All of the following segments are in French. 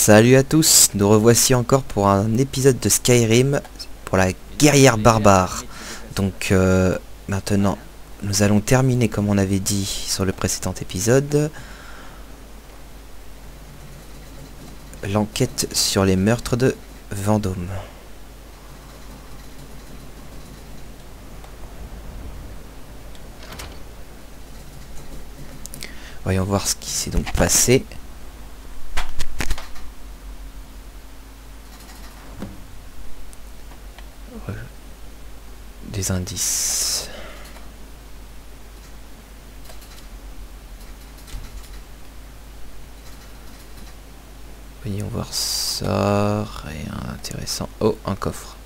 Salut à tous, nous revoici encore pour un épisode de Skyrim pour la guerrière barbare. Donc maintenant nous allons terminer comme on avait dit sur le précédent épisode l'enquête sur les meurtres de Vendôme. Voyons voir ce qui s'est donc passé. Des indices. Voyons voir ça. Rien intéressant. Oh, un coffre.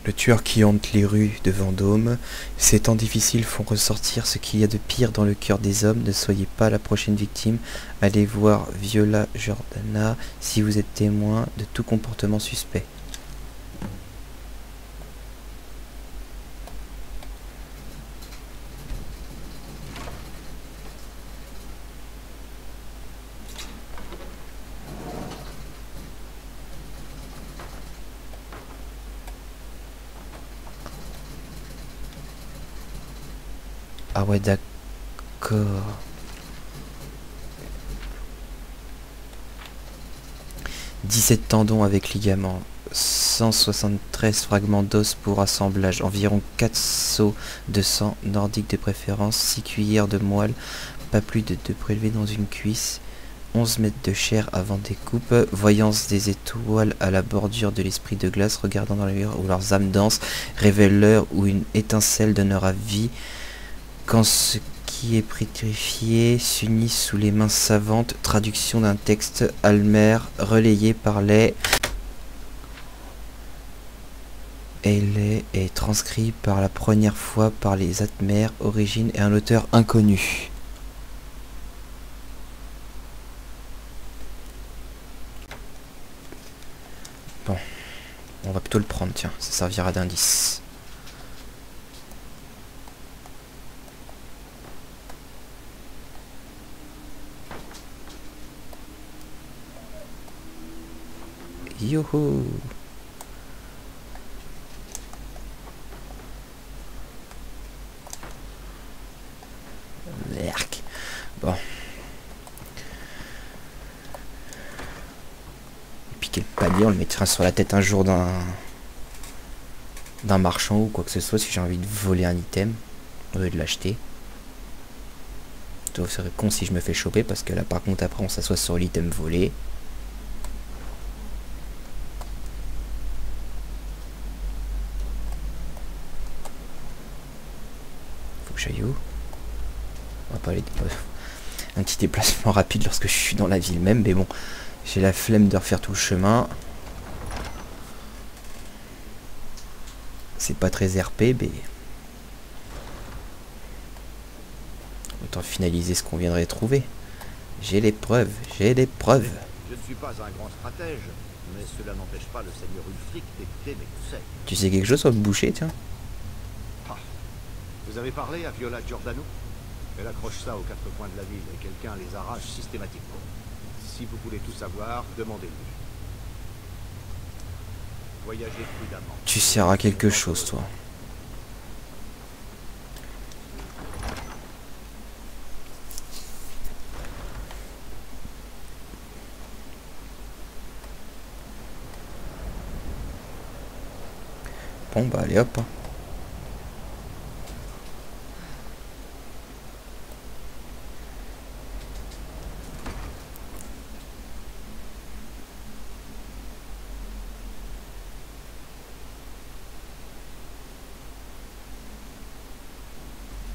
Le tueur qui hante les rues de Vendôme. Ces temps difficiles font ressortir ce qu'il y a de pire dans le cœur des hommes. Ne soyez pas la prochaine victime. Allez voir Viola Jordana si vous êtes témoin de tout comportement suspect. Ah ouais, d'accord. 17 tendons avec ligaments, 173 fragments d'os pour assemblage, environ 4 seaux de sang nordique de préférence, 6 cuillères de moelle, pas plus de 2 prélevés dans une cuisse, 11 mètres de chair avant découpe, voyance des étoiles à la bordure de l'esprit de glace, regardant dans les murs où leurs âmes dansent, révèle l'heure où une étincelle donnera vie, quand ce qui est pétrifié s'unit sous les mains savantes. Traduction d'un texte Almer relayé par les et transcrit par la première fois par les Atmer, origine et un auteur inconnu. Bon, on va plutôt le prendre, tiens, ça servira d'indice. Youhou! Merc. Bon. Et puis quel panier, on le mettra sur la tête un jour d'un marchand ou quoi que ce soit si j'ai envie de voler un item au lieu de l'acheter. Ça serait con si je me fais choper parce que là par contre après on s'assoit sur l'item volé. Où on va pas aller un petit déplacement rapide lorsque je suis dans la ville même, mais bon, j'ai la flemme de refaire tout le chemin. C'est pas très RP, mais autant finaliser ce qu'on viendrait trouver. J'ai les preuves, j'ai les preuves. Je ne suis pas un grand stratège, mais cela n'empêche pas le seigneur Ulfric d'écouter mes conseils. Tu sais quelque chose sur le boucher, tiens? Vous avez parlé à Viola Giordano? Elle accroche ça aux 4 coins de la ville et quelqu'un les arrache systématiquement. Si vous voulez tout savoir, demandez-lui. Voyagez prudemment. Tu sers à quelque chose, toi. Bon bah allez hop.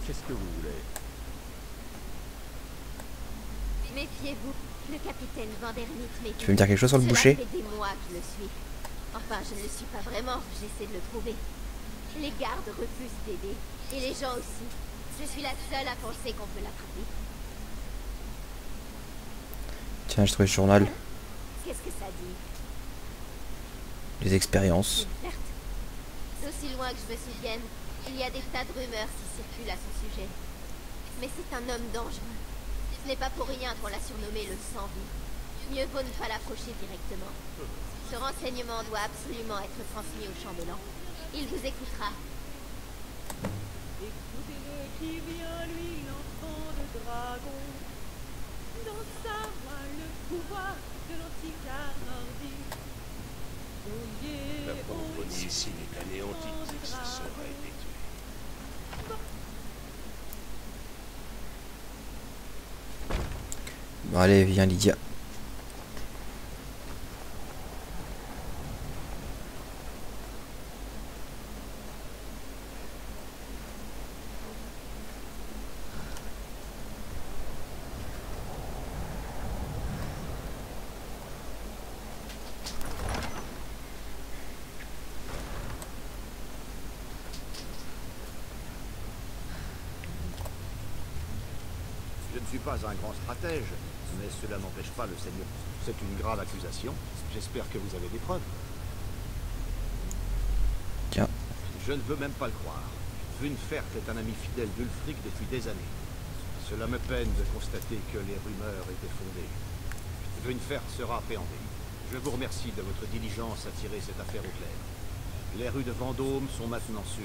Qu'est-ce que vous voulez? Méfiez-vous, le capitaine Vandermeet m'écoute. Tu veux me dire quelque chose sur le boucher? Cela fait des mois que je le suis. Enfin, je ne le suis pas vraiment, j'essaie de le prouver. Les gardes refusent d'aider, et les gens aussi. Je suis la seule à penser qu'on peut l'attraper. Tiens, je trouve le journal. Qu'est-ce que ça dit? Les expériences. Une flirte. Aussi loin que je me souvienne, il y a des tas de rumeurs qui circulent à son sujet. Mais c'est un homme dangereux. Ce n'est pas pour rien qu'on l'a surnommé le sans-vie. Mieux vaut ne pas l'approcher directement. Ce renseignement doit absolument être transmis au chambellan. Il vous écoutera. Écoutez-le qui vient, lui, l'enfant de dragon. Dans sa main, le pouvoir de l'antique art nordique. Oyez, La francophonie ici n'est anéantie, sa sœur a été tuée. Bon, allez, viens Lydia. Je ne suis pas un grand stratège, mais cela n'empêche pas le Seigneur. C'est une grave accusation. J'espère que vous avez des preuves. Tiens. Je ne veux même pas le croire. Wunfert est un ami fidèle d'Ulfric depuis des années. Cela me peine de constater que les rumeurs étaient fondées. Wunfert sera appréhendé. Je vous remercie de votre diligence à tirer cette affaire au clair. Les rues de Vendôme sont maintenant sûres.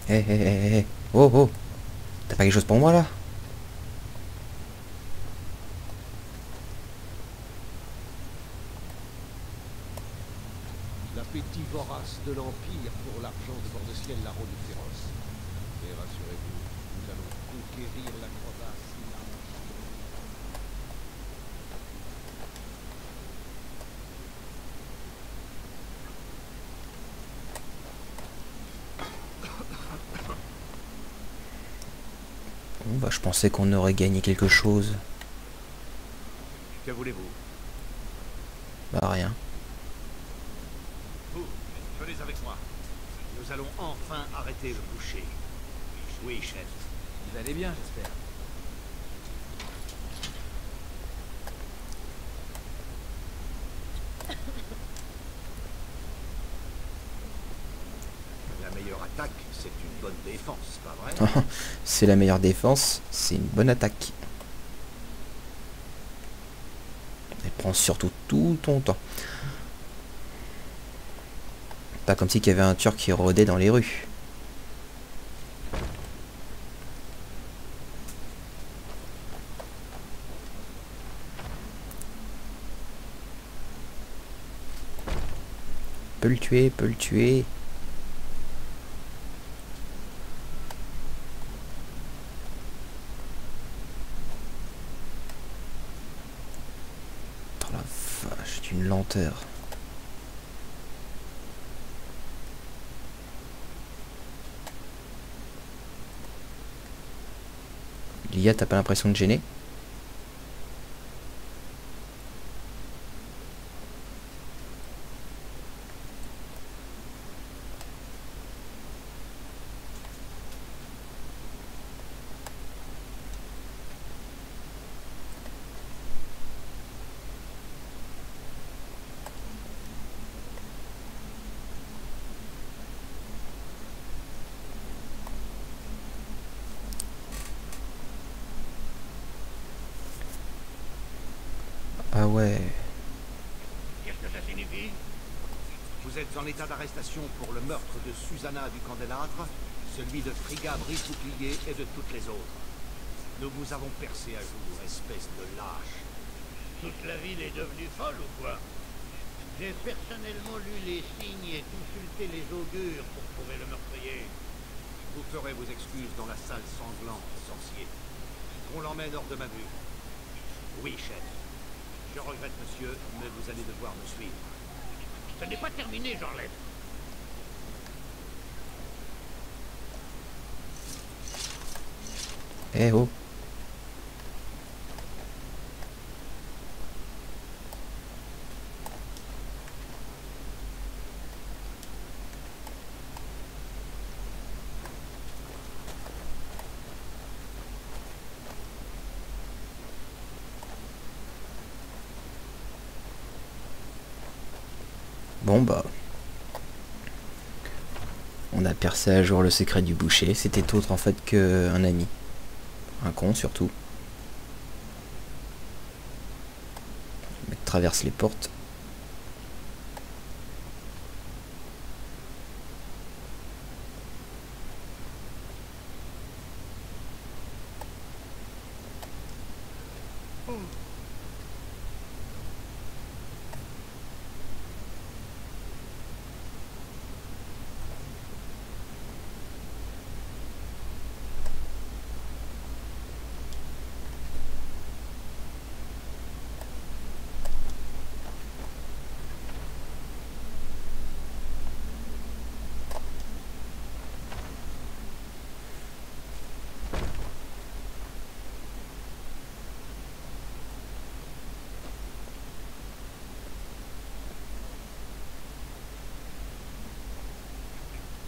Hé, hé, hé, hé. Oh, oh. T'as pas quelque chose pour moi, là? L'appétit vorace de l'Empire pour l'argent de Bordeciel l'a rendu féroce. Et rassurez-vous, nous allons conquérir la crevasse. Bon, bah, je pensais qu'on aurait gagné quelque chose. Que voulez-vous? Bah, rien. Vous, venez avec moi. Nous allons enfin arrêter le boucher. Oui, chef. Vous allez bien, j'espère. La meilleure attaque, c'est une bonne défense, pas vrai? C'est la meilleure défense, c'est une bonne attaque. Elle prend surtout tout ton temps. Pas comme si qu'il y avait un Turc qui rôdait dans les rues. Peut le tuer, peut le tuer. Oh la vache, d'une lenteur. Lia, t'as pas l'impression de gêner? Ah ouais. Qu'est-ce que ça signifie? Vous êtes en état d'arrestation pour le meurtre de Susanna du Candélâtre, celui de Frigga Brise-Bouclier et de toutes les autres. Nous vous avons percé à jour, espèce de lâche. Toute la ville est devenue folle ou quoi? J'ai personnellement lu les signes et consulté les augures pour trouver le meurtrier. Vous ferez vos excuses dans la salle sanglante, sorcier. Qu'on l'emmène hors de ma vue. Oui, chef. Je regrette, monsieur, mais vous allez devoir me suivre. Ce n'est pas terminé, Jorlet. Eh oh. Bon bah... On a percé à jour le secret du boucher. C'était autre en fait qu'un ami. Un con surtout. Le mec traverse les portes.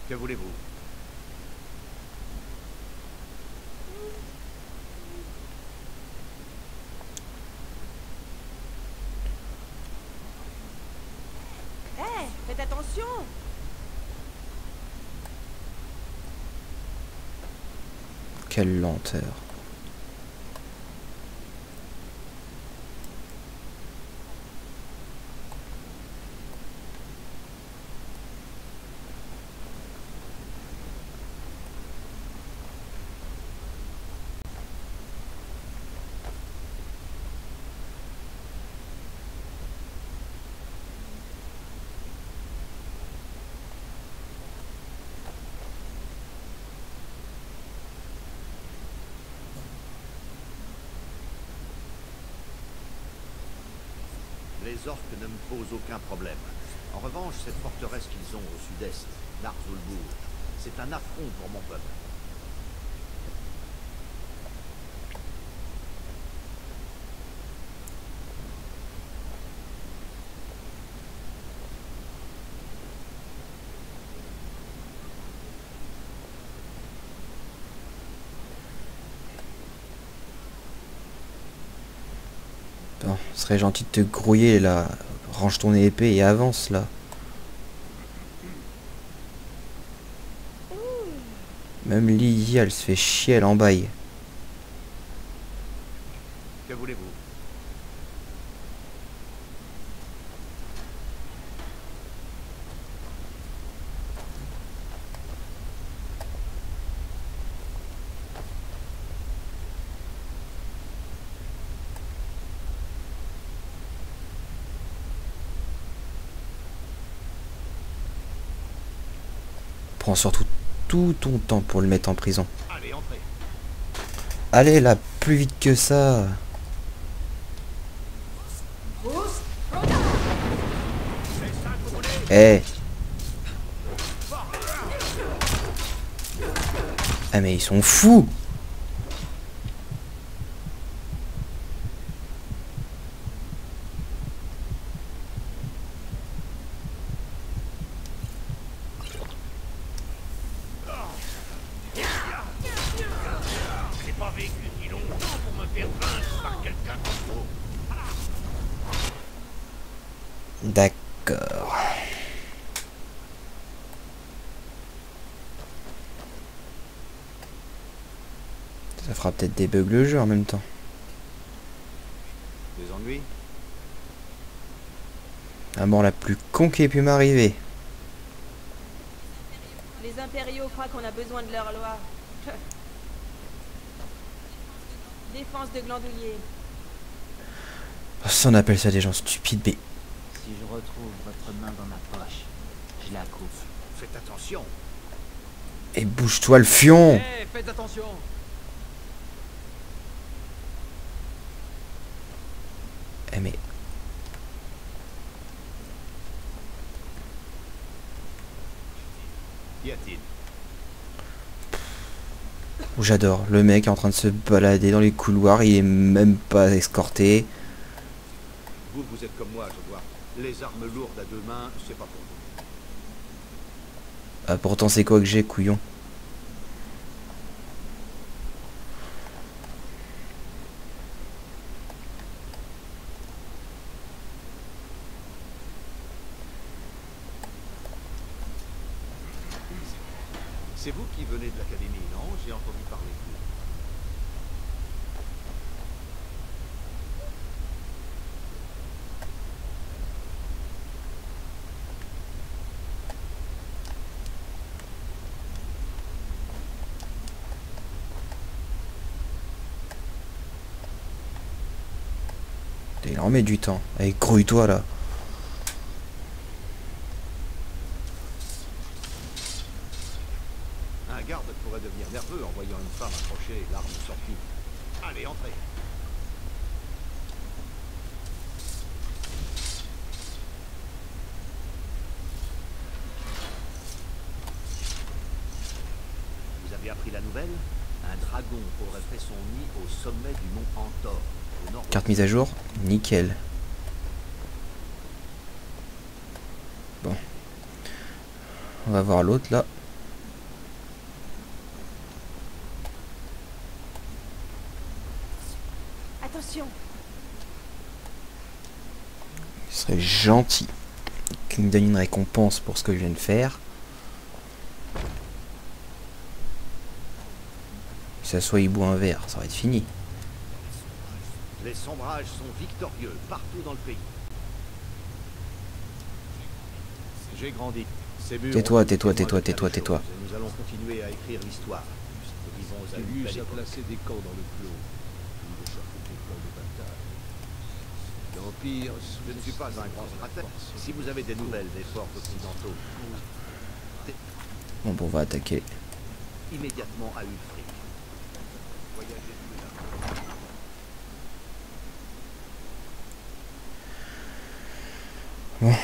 Que voulez-vous? Hé, faites attention! Quelle lenteur. Les orques ne me posent aucun problème. En revanche, cette forteresse qu'ils ont au sud-est, Narzulbourg, c'est un affront pour mon peuple. Bon, ce serait gentil de te grouiller là. Range ton épée et avance là. Même Lizzie, elle se fait chier, elle en baille. Que voulez-vous? Prends surtout tout ton temps pour le mettre en prison. Allez, entrez. Allez là, plus vite que ça. Eh. Ah mais ils sont fous. J'ai pas vécu si longtemps pour me faire vaincre par quelqu'un comme vous. D'accord. Ça fera peut-être des bugs le jeu en même temps. Des ennuis? La mort la plus con qui ait pu m'arriver. Les impériaux croient qu'on a besoin de leur loi. Défense de Glandoulier. Ça, on appelle ça des gens stupides, mais... Si je retrouve votre main dans ma poche, je la coupe. Faites attention. Et bouge-toi le fion. Hé, faites attention! Eh mais... Qu'y a-t-il? J'adore. Le mec est en train de se balader dans les couloirs, il est même pas escorté. Vous, vous êtes comme moi, je vois. Les armes lourdes à deux mains, c'est pas pour vous. Ah, pourtant c'est quoi que j'ai, couillon? C'est vous qui venez de l'académie, non? J'ai entendu parler de vous. Il en met du temps. Allez, grouille-toi là. Un garde pourrait devenir nerveux en voyant une femme approcher, l'arme sortie. Allez, entrez. Vous avez appris la nouvelle? Un dragon aurait fait son nid au sommet du mont Antor, au nord. Carte mise à jour. Nickel. Bon. On va voir l'autre là. Attention. Il serait gentil qu'il me donne une récompense pour ce que je viens de faire. Si ça soit il boit un verre, ça va être fini. Les sombrages sont victorieux partout dans le pays. J'ai grandi. Ces murs Tais-toi, ont été tais-toi, témoins de tais-toi, bien des tais-toi, choses, et nous allons continuer à écrire l'histoire. Nous vivons à une Tullius belle a époque. placé des camps dans le clos. Il échappe des plans de bataille. L'Empire... Je ne suis pas un grand stratège. Si vous avez des nouvelles des forts occidentaux, Bon, on va attaquer. immédiatement à Ulfric. Voyagez plus là. Bon.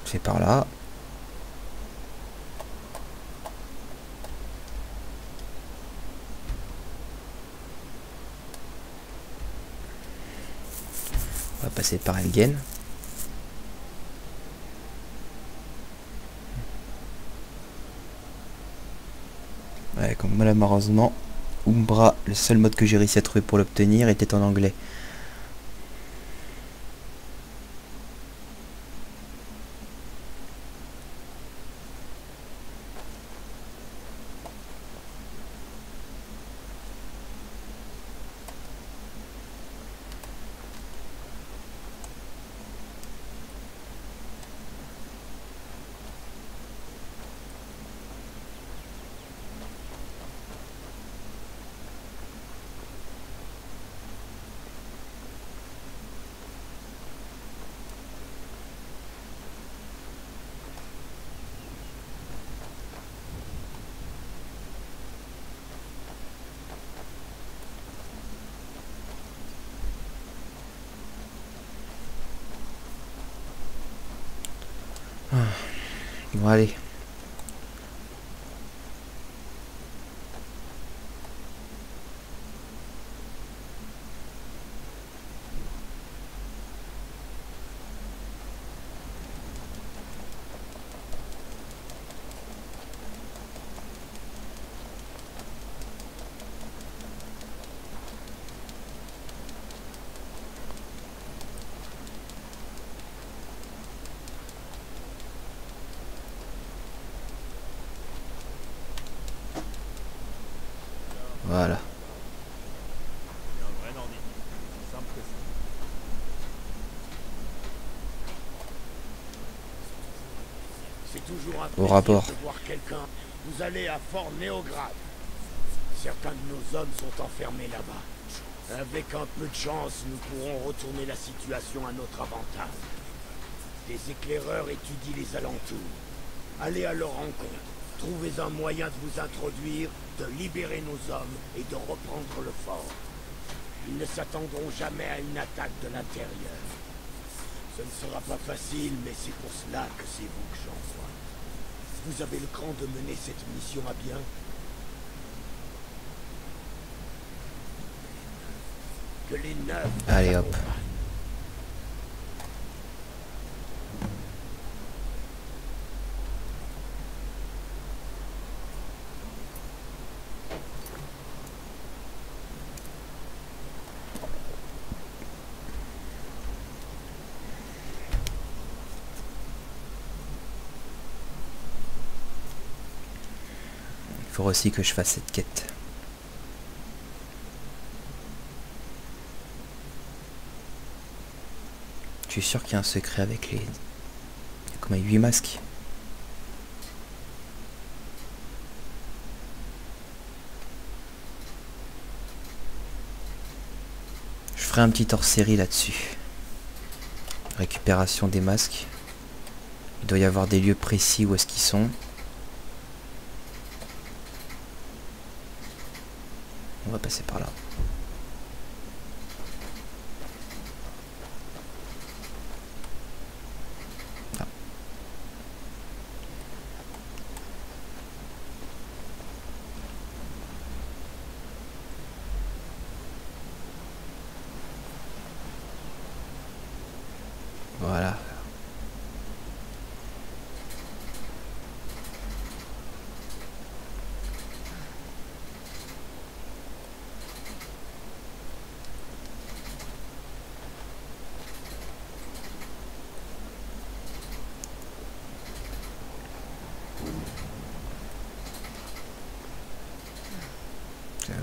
C'est par là. On va passer par Elgen. Ouais, comme malheureusement, Umbra, le seul mode que j'ai réussi à trouver pour l'obtenir était en anglais. Bon, allez. Voilà. C'est toujours un Au plaisir rapport. de voir quelqu'un. Vous allez à Fort Néograd. Certains de nos hommes sont enfermés là-bas. Avec un peu de chance, nous pourrons retourner la situation à notre avantage. Des éclaireurs étudient les alentours. Allez à leur rencontre. Trouvez un moyen de vous introduire, de libérer nos hommes et de reprendre le fort. Ils ne s'attendront jamais à une attaque de l'intérieur. Ce ne sera pas facile, mais c'est pour cela que c'est vous que j'envoie. Vous avez le cran de mener cette mission à bien? Que les neufs vous Allez, hop. accompagnent. Il faut aussi que je fasse cette quête. Je suis sûr qu'il y a un secret avec les... Il y a comme 8 masques. Je ferai un petit hors-série là-dessus. Récupération des masques. Il doit y avoir des lieux précis où est-ce qu'ils sont. On va passer par là. Ah. Voilà.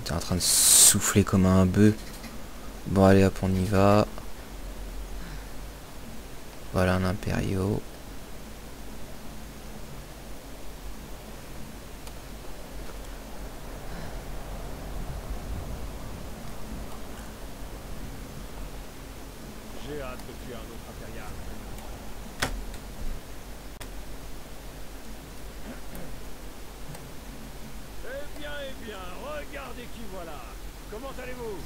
T'es en train de souffler comme un bœuf. Bon allez hop, on y va. Voilà un impériaux. J'ai hâte de tuer un autre impérial. Eh bien, regardez qui voilà. Comment allez-vous?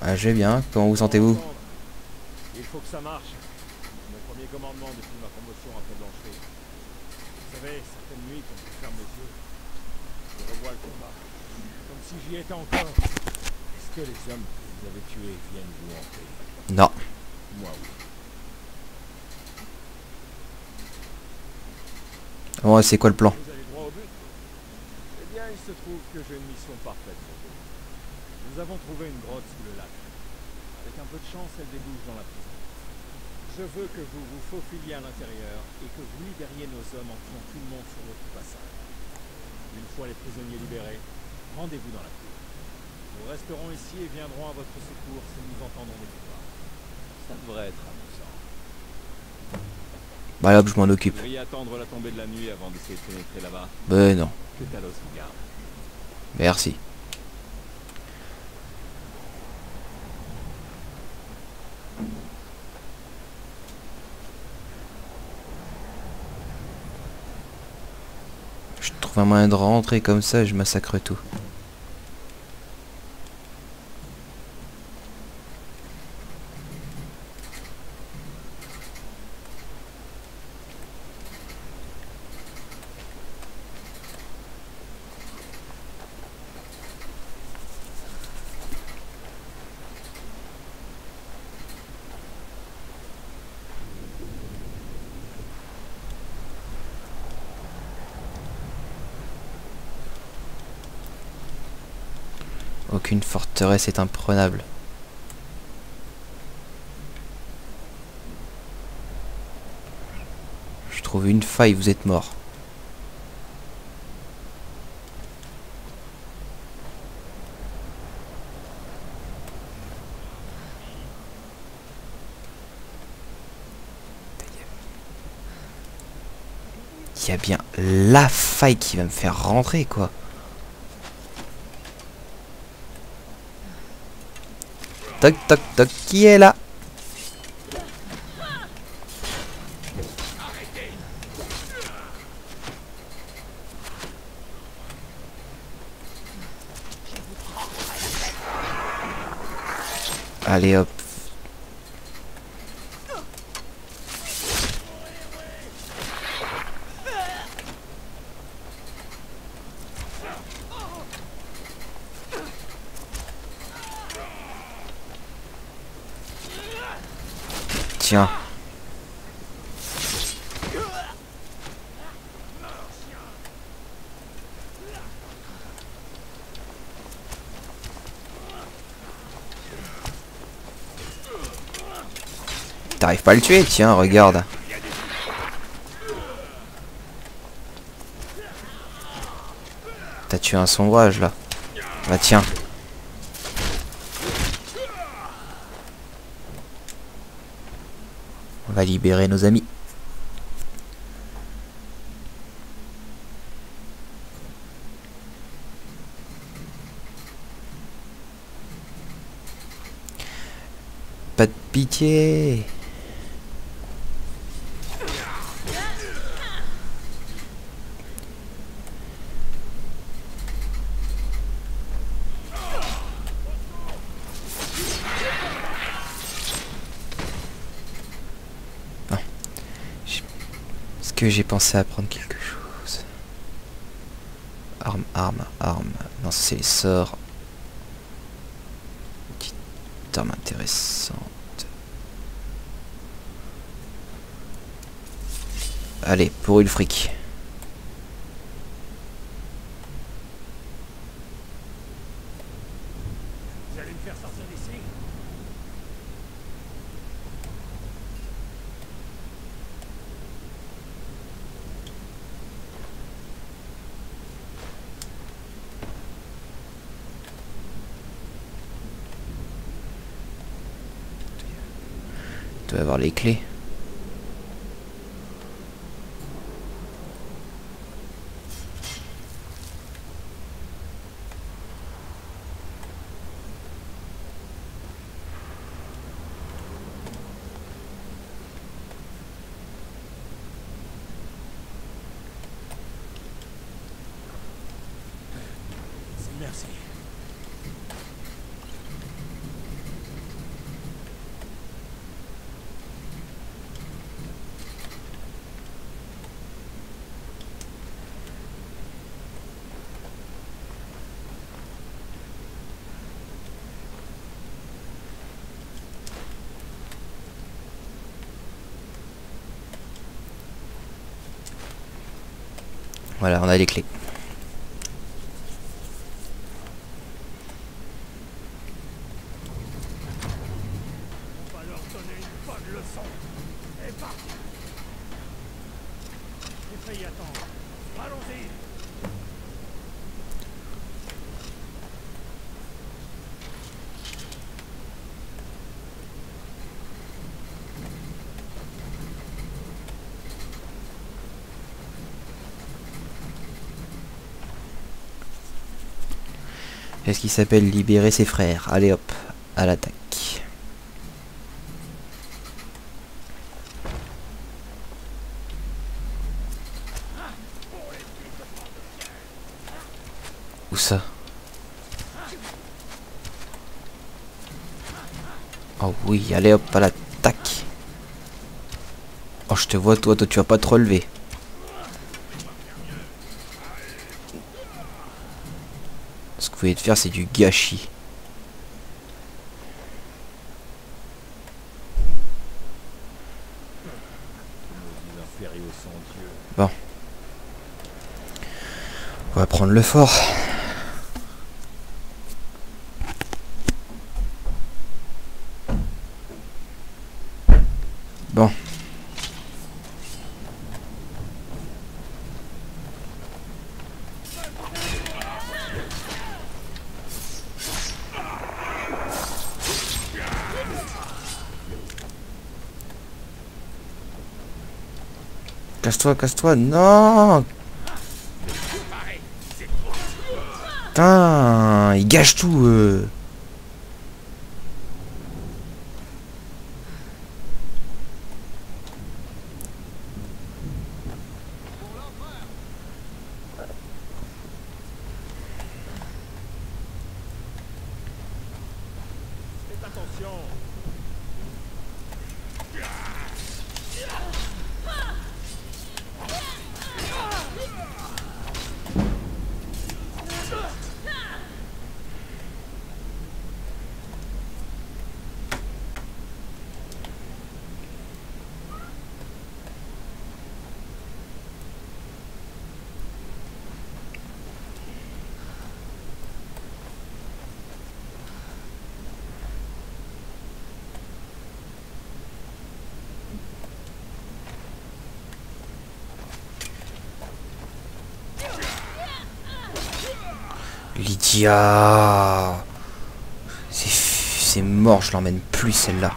Ah, je vais bien, comment vous sentez-vous? Il faut que ça marche. Mon premier commandement depuis ma promotion après Blancherie. Vous savez, certaines nuits, quand je ferme les yeux, je revois le combat. Comme si j'y étais encore. Est-ce que les hommes que vous avez tués viennent vous hanter? Non. Moi, oui. Bon, c'est quoi le plan? Vous allez droit au but? Eh bien, il se trouve que j'ai une mission parfaite pour vous. Nous avons trouvé une grotte sous le lac. Avec un peu de chance, elle débouche dans la prison. Je veux que vous vous faufiliez à l'intérieur et que vous libériez nos hommes en tuant tout le monde sur votre passage. Une fois les prisonniers libérés, rendez-vous dans la cour. Nous resterons ici et viendrons à votre secours si nous entendons des coups. Ça devrait être amusant. Bah là, je m'en occupe. Vous devriez attendre la tombée de la nuit avant d'essayer de pénétrer là-bas. Ben non. Que Talos vous garde. Merci. Je trouve un moyen de rentrer comme ça et je massacre tout. Aucune forteresse est imprenable. Je trouve une faille, vous êtes mort. Il y a bien la faille qui va me faire rentrer, quoi. Toc toc toc, qui est là? Allez hop. Tiens. T'arrives pas à le tuer, tiens, regarde. T'as tué un sombrage là. Bah tiens. On va libérer nos amis. Pas de pitié. Non. Est-ce que j'ai pensé à prendre quelque chose? Arme, arme, arme. Non, c'est les sorts. Petite arme intéressante. Allez, pour le fric. Vous allez me faire sortir d'ici? Tu dois avoir les clés. Merci. Voilà, on a les clés. On va leur donner une bonne leçon. Et parti. J'ai failli attendre. Allons-y. Qu'est-ce qui s'appelle libérer ses frères? Allez hop, à l'attaque. Où ça? Oh oui, allez hop, à l'attaque. Oh, je te vois, toi tu vas pas te relever. Ce que vous voulez te faire, c'est du gâchis. Bon. On va prendre le fort. Bon. Casse-toi, casse-toi, non! Putain, il gâche tout. Faites attention. Lydia. C'est mort, je l'emmène plus celle-là.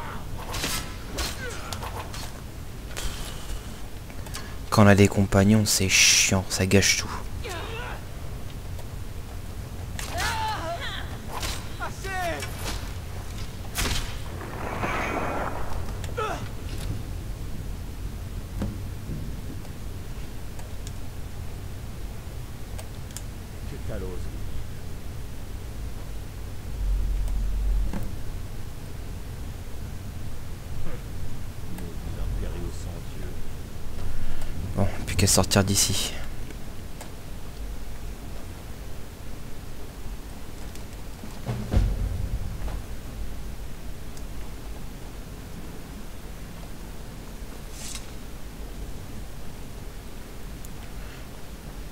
Quand on a des compagnons, c'est chiant, ça gâche tout. Bon, plus qu'à sortir d'ici.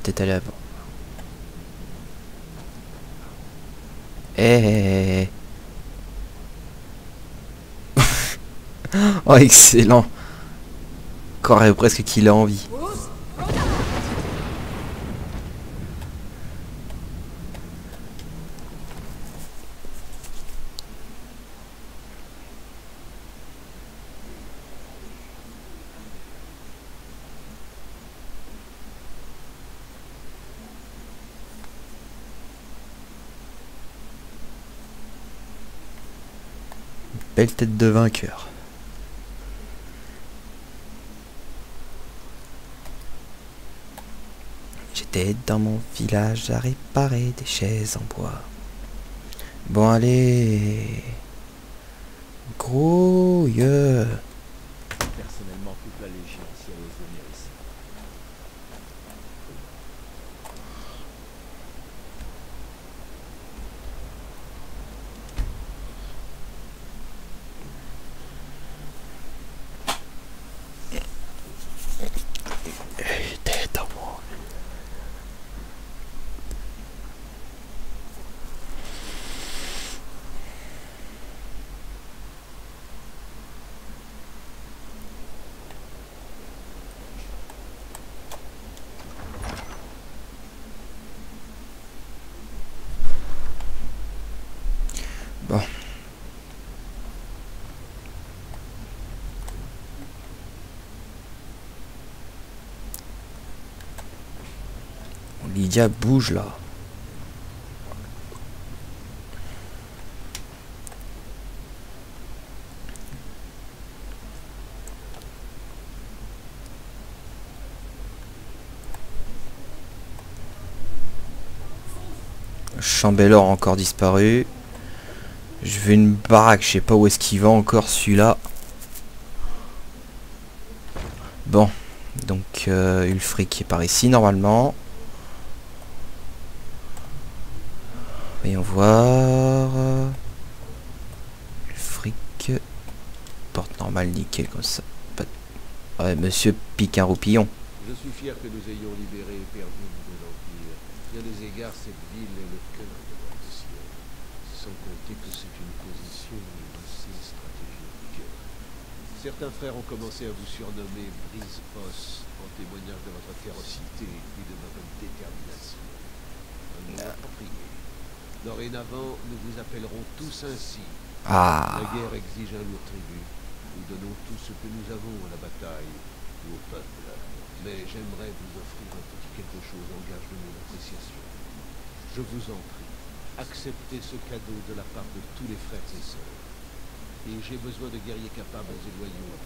Peut-être aller avant. Eh. Oh, excellent. Croirait presque qu'il a envie. Belle tête de vainqueur. J'étais dans mon village à réparer des chaises en bois. Bon allez. Grouille. Personnellement, toute la Légion si elle ose venir ici. Tête en moi. Bon. Lydia bouge là. Chambellor a encore disparu. Je veux une baraque, je sais pas où est-ce qu'il va encore celui-là. Bon, donc Ulfric est par ici normalement. Voyons voir. Ulfric. Porte normale, nickel comme ça. Ouais, monsieur pique un roupillon. Je suis fier que nous ayons libéré et perdu de l'Empire. Bien des égards, cette ville est le cœur de notre ciel. Sans compter que c'est une position aussi stratégique. Certains frères ont commencé à vous surnommer Brise-Os, en témoignage de votre férocité et de votre détermination. Un nom approprié. Dorénavant, nous vous appellerons tous ainsi. Ah. La guerre exige un lourd tribut. Nous donnons tout ce que nous avons à la bataille ou au peuple. Mais j'aimerais vous offrir un petit quelque chose en gage de mon appréciation. Je vous en prie, acceptez ce cadeau de la part de tous les frères et sœurs. Et j'ai besoin de guerriers capables et loyaux.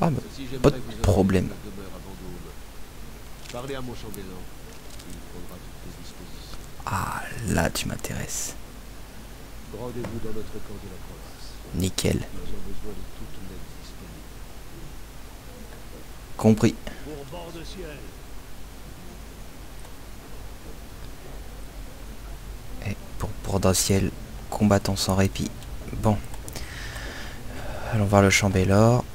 Ah, mais pas de problème. Demeure à Vendôme. Parlez à mon chambellan. Il prendra toutes les dispositions. Ah, là tu m'intéresses. Rendez-vous dans notre camp de la province. Nickel. Nous avons besoin de toute l'aide disponible. Compris. Pour bord de ciel. Et pour d'un ciel, combattant sans répit. Bon. Allons voir le Chambellor.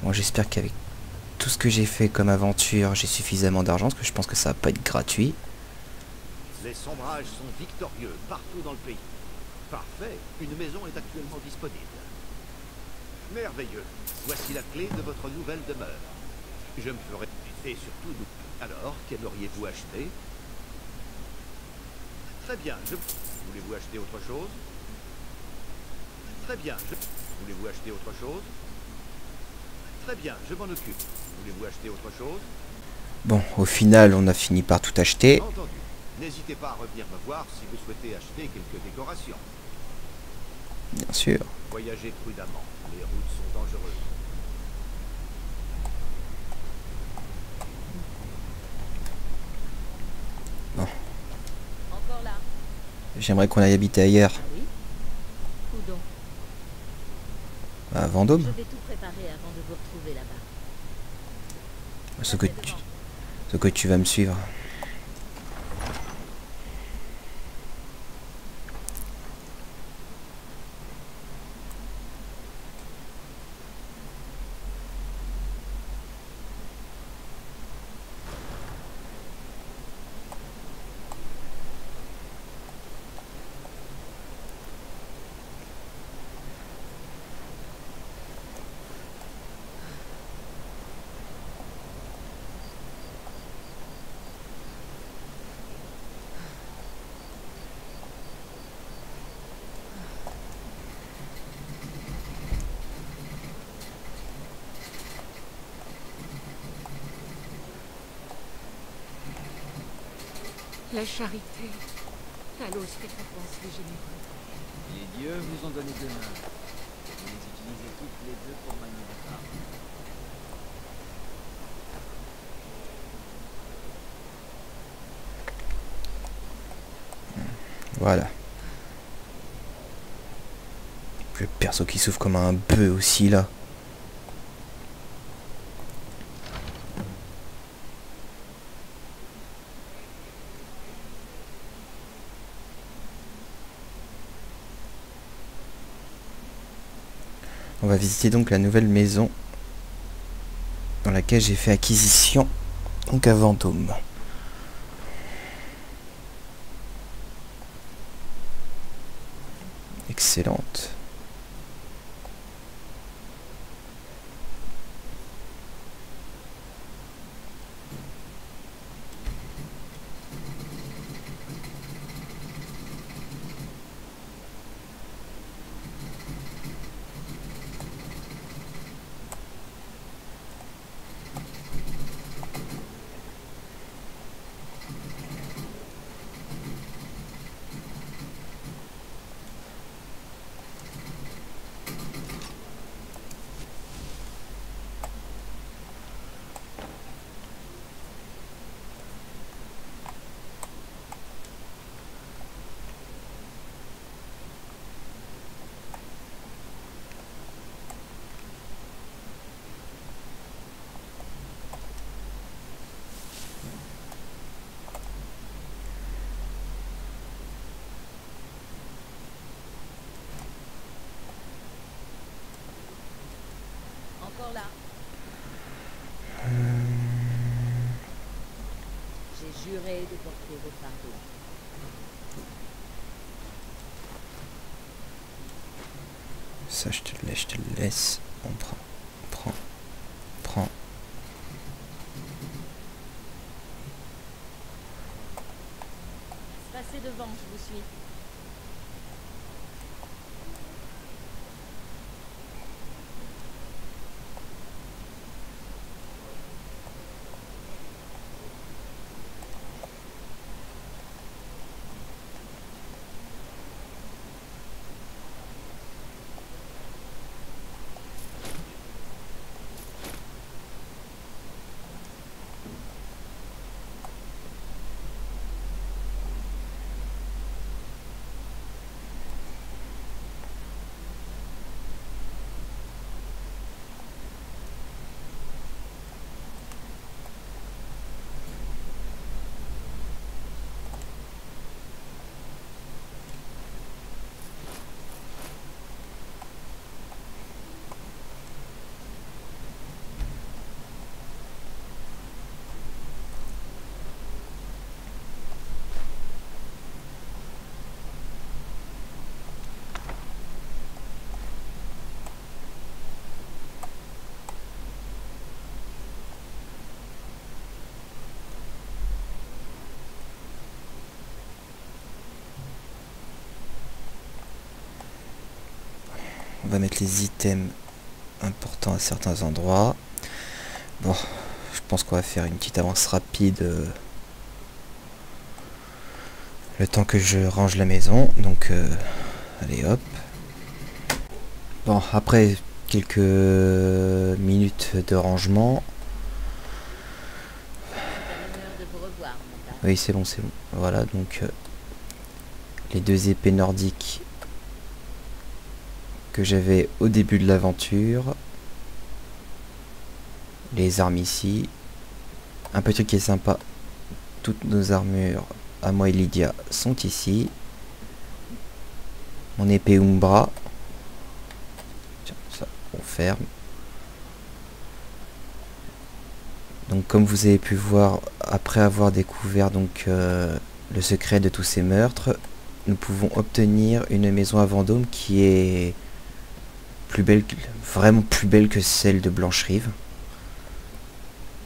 Bon, j'espère qu'avec tout ce que j'ai fait comme aventure, j'ai suffisamment d'argent, parce que je pense que ça va pas être gratuit. Les sombrages sont victorieux partout dans le pays. Parfait, une maison est actuellement disponible. Merveilleux, voici la clé de votre nouvelle demeure. Je me ferai... Et surtout, alors, qu'aimeriez-vous acheter? Très bien, Voulez-vous acheter autre chose? Très bien, Voulez-vous acheter autre chose? Très bien, je m'en occupe. Voulez-vous acheter autre chose? Bon, au final, on a fini par tout acheter. Entendu. N'hésitez pas à revenir me voir si vous souhaitez acheter quelques décorations. Bien sûr. Voyagez prudemment, les routes sont dangereuses. Bon. Encore là. J'aimerais qu'on aille habiter ailleurs. Ah oui? Où donc? À Vendôme. Je vais tout préparer avant de vous retrouver là-bas. Ce que tu vas me suivre. La charité, Talos récompense les généreux. Les dieux vous ont donné deux mains. Vous les utilisez toutes les deux pour manier votre art. Voilà. Le perso qui souffre comme un bœuf aussi là. On va visiter donc la nouvelle maison dans laquelle j'ai fait acquisition, donc à Vendôme. Excellente. Encore là. J'ai juré de porter vos fardeaux. Ça, je te le laisse. On prend. Passez devant, je vous suis. On va mettre les items importants à certains endroits. Bon, je pense qu'on va faire une petite avance rapide. Le temps que je range la maison. Donc, allez hop. Bon, après quelques minutes de rangement. Oui, c'est bon, c'est bon. Voilà, donc les deux épées nordiques que j'avais au début de l'aventure. Les armes ici. Un petit truc qui est sympa. Toutes nos armures, à moi et Lydia, sont ici. Mon épée Umbra. Tiens, ça, on ferme. Donc comme vous avez pu voir, après avoir découvert donc le secret de tous ces meurtres, nous pouvons obtenir une maison à Vendôme qui est plus belle, vraiment plus belle que celle de Blancherive.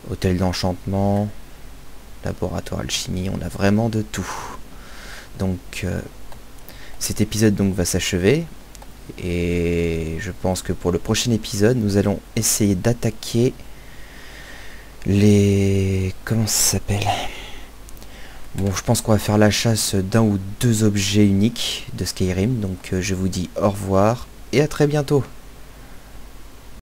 Hôtel d'enchantement, laboratoire alchimie, on a vraiment de tout. Donc cet épisode donc va s'achever et je pense que pour le prochain épisode, nous allons essayer d'attaquer les... comment ça s'appelle? Bon, je pense qu'on va faire la chasse d'un ou deux objets uniques de Skyrim. Donc je vous dis au revoir et à très bientôt.